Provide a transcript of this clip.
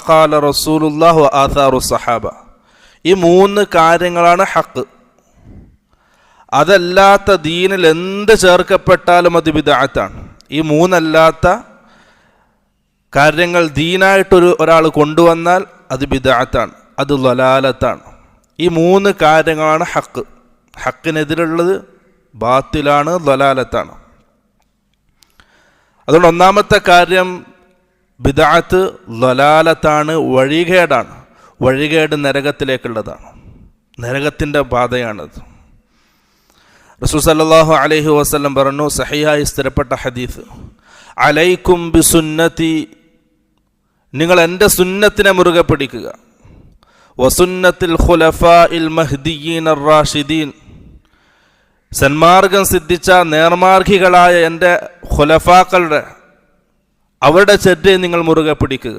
ഖാല റസൂലുള്ളാഹി വ ആഥാറു സഹാബ. ഈ 3 കാര്യങ്ങളാണ് ഹക്ക്. അതല്ലാത്ത ദീനിൽ എന്ത് ചേർക്കപ്പെട്ടാലും അത് ബിദ്അത്താണ്. ഈ 3 അല്ലാത്ത കാര്യങ്ങൾ ദീനായിട്ടൊരു ഒരാൾ കൊണ്ടുവന്നാൽ അത് ബിദ്അത്താണ്, അത് ളലാലത്താണ്. ഈ 3 കാര്യങ്ങളാണ് ഹക്ക്. ഹക്കിനെതിരുള്ളത് ബാത്തിലാണ്, ളലാലത്താണ്. അതുകൊണ്ട് ഒന്നാമത്തെ കാര്യം ബിദ്അത്ത് ളലാലത്താണ്, വഴികേടാണ്. വഴികേട് നരകത്തിലേക്കുള്ളതാണ്, നരകത്തിൻ്റെ പാതയാണത്. റസൂൽ സല്ലല്ലാഹു അലൈഹി വസല്ലം പറഞ്ഞു, സഹിഹായി സ്ഥിരപ്പെട്ട ഹദീസ്, അലൈക്കും ബിസുന്നതി, നിങ്ങൾ എൻ്റെ സുന്നത്തിനെ മുറുകെ പിടിക്കുക. വസുന്നത്തിൽ ഖുലഫാഇൽ മഹ്ദിയീൻ അർ-റാഷിദീൻ, സന്മാർഗം സിദ്ധിച്ച നേർമാർഗികളായ എൻ്റെ ഖുലഫാക്കളുടെ അവരുടെ ചര്യയെ നിങ്ങൾ മുറുകെ പിടിക്കുക.